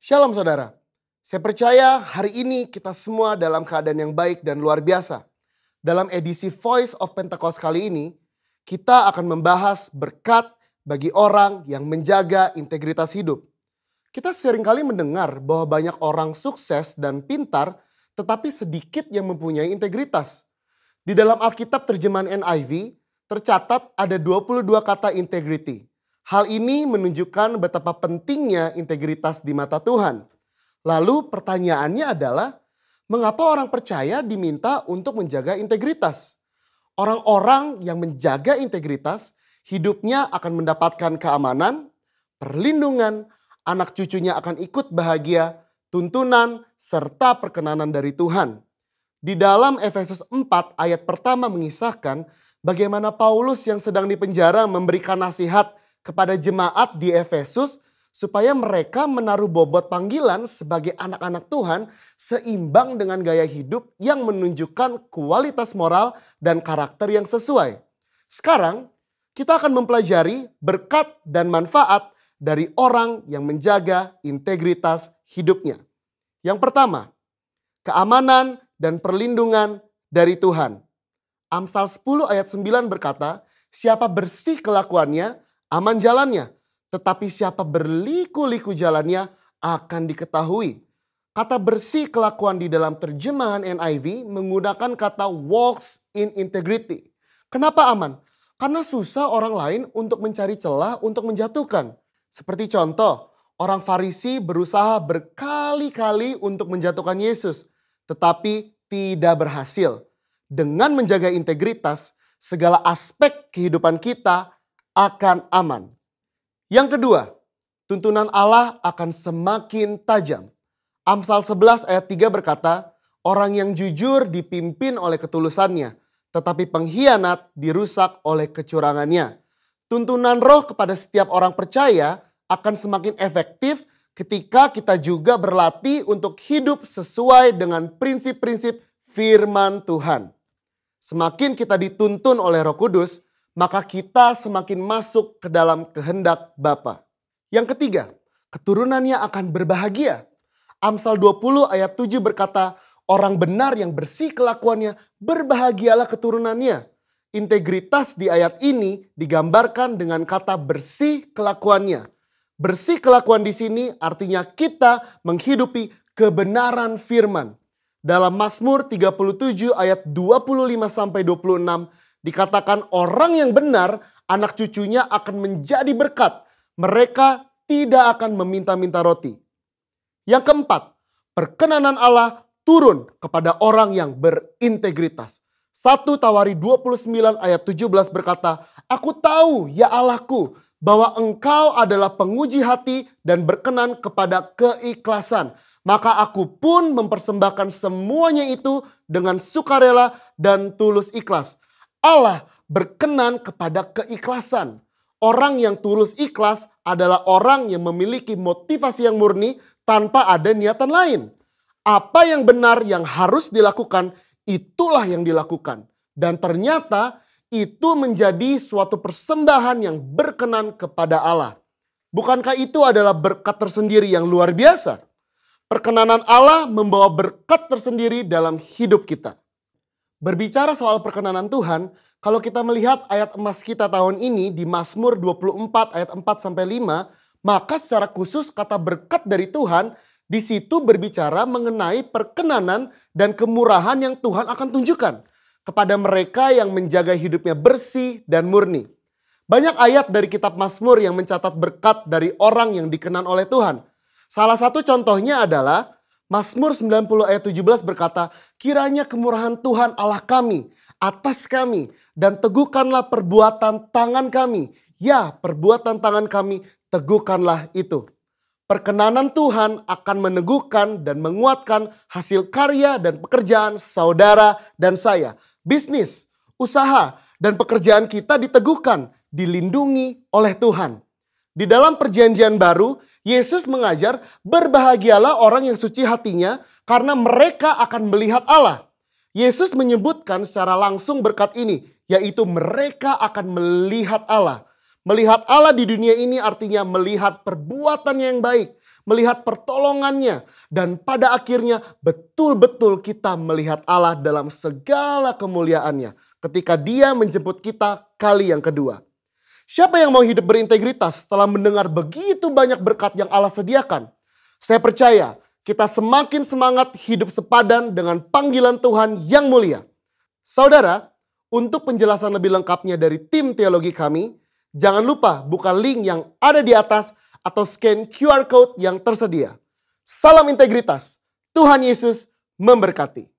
Shalom saudara, saya percaya hari ini kita semua dalam keadaan yang baik dan luar biasa. Dalam edisi Voice of Pentecost kali ini, kita akan membahas berkat bagi orang yang menjaga integritas hidup. Kita seringkali mendengar bahwa banyak orang sukses dan pintar, tetapi sedikit yang mempunyai integritas. Di dalam Alkitab terjemahan NIV, tercatat ada 22 kata integrity. Hal ini menunjukkan betapa pentingnya integritas di mata Tuhan. Lalu pertanyaannya adalah, mengapa orang percaya diminta untuk menjaga integritas? Orang-orang yang menjaga integritas, hidupnya akan mendapatkan keamanan, perlindungan, anak cucunya akan ikut bahagia, tuntunan, serta perkenanan dari Tuhan. Di dalam Efesus 4 ayat pertama mengisahkan bagaimana Paulus yang sedang dipenjara memberikan nasihat kepada jemaat di Efesus supaya mereka menaruh bobot panggilan sebagai anak-anak Tuhan seimbang dengan gaya hidup yang menunjukkan kualitas moral dan karakter yang sesuai. Sekarang kita akan mempelajari berkat dan manfaat dari orang yang menjaga integritas hidupnya. Yang pertama, keamanan dan perlindungan dari Tuhan. Amsal 10 ayat 9 berkata, siapa bersih kelakuannya, aman jalannya, tetapi siapa berliku-liku jalannya akan diketahui. Kata bersih kelakuan di dalam terjemahan NIV menggunakan kata walks in integrity. Kenapa aman? Karena susah orang lain untuk mencari celah untuk menjatuhkan. Seperti contoh, orang Farisi berusaha berkali-kali untuk menjatuhkan Yesus, tetapi tidak berhasil. Dengan menjaga integritas, segala aspek kehidupan kita akan aman. Yang kedua, tuntunan Allah akan semakin tajam. Amsal 11 ayat 3 berkata, orang yang jujur dipimpin oleh ketulusannya, tetapi pengkhianat dirusak oleh kecurangannya. Tuntunan roh kepada setiap orang percaya akan semakin efektif ketika kita juga berlatih untuk hidup sesuai dengan prinsip-prinsip firman Tuhan. Semakin kita dituntun oleh Roh Kudus, maka kita semakin masuk ke dalam kehendak Bapa. Yang ketiga, keturunannya akan berbahagia. Amsal 20 ayat 7 berkata, orang benar yang bersih kelakuannya, berbahagialah keturunannya. Integritas di ayat ini digambarkan dengan kata bersih kelakuannya. Bersih kelakuan di sini artinya kita menghidupi kebenaran firman. Dalam Mazmur 37 ayat 25-26 dikatakan orang yang benar, anak cucunya akan menjadi berkat. Mereka tidak akan meminta-minta roti. Yang keempat, perkenanan Allah turun kepada orang yang berintegritas. 1 Tawari 29 ayat 17 berkata, aku tahu ya Allahku bahwa engkau adalah penguji hati dan berkenan kepada keikhlasan. Maka aku pun mempersembahkan semuanya itu dengan sukarela dan tulus ikhlas. Allah berkenan kepada keikhlasan. Orang yang tulus ikhlas adalah orang yang memiliki motivasi yang murni tanpa ada niatan lain. Apa yang benar yang harus dilakukan, itulah yang dilakukan. Dan ternyata itu menjadi suatu persembahan yang berkenan kepada Allah. Bukankah itu adalah berkat tersendiri yang luar biasa? Perkenanan Allah membawa berkat tersendiri dalam hidup kita. Berbicara soal perkenanan Tuhan, kalau kita melihat ayat emas kita tahun ini di Mazmur 24 ayat 4-5, maka secara khusus kata berkat dari Tuhan di situ berbicara mengenai perkenanan dan kemurahan yang Tuhan akan tunjukkan kepada mereka yang menjaga hidupnya bersih dan murni. Banyak ayat dari kitab Mazmur yang mencatat berkat dari orang yang dikenan oleh Tuhan. Salah satu contohnya adalah Mazmur 90 ayat 17 berkata, kiranya kemurahan Tuhan Allah kami atas kami dan teguhkanlah perbuatan tangan kami. Ya, perbuatan tangan kami teguhkanlah itu. Perkenanan Tuhan akan meneguhkan dan menguatkan hasil karya dan pekerjaan saudara dan saya. Bisnis, usaha, dan pekerjaan kita diteguhkan, dilindungi oleh Tuhan. Di dalam perjanjian baru, Yesus mengajar berbahagialah orang yang suci hatinya karena mereka akan melihat Allah. Yesus menyebutkan secara langsung berkat ini, yaitu mereka akan melihat Allah. Melihat Allah di dunia ini artinya melihat perbuatannya yang baik, melihat pertolongannya, dan pada akhirnya betul-betul kita melihat Allah dalam segala kemuliaannya ketika Dia menjemput kita kali yang kedua. Siapa yang mau hidup berintegritas setelah mendengar begitu banyak berkat yang Allah sediakan? Saya percaya kita semakin semangat hidup sepadan dengan panggilan Tuhan yang mulia. Saudara, untuk penjelasan lebih lengkapnya dari tim teologi kami, jangan lupa buka link yang ada di atas atau scan QR Code yang tersedia. Salam integritas, Tuhan Yesus memberkati.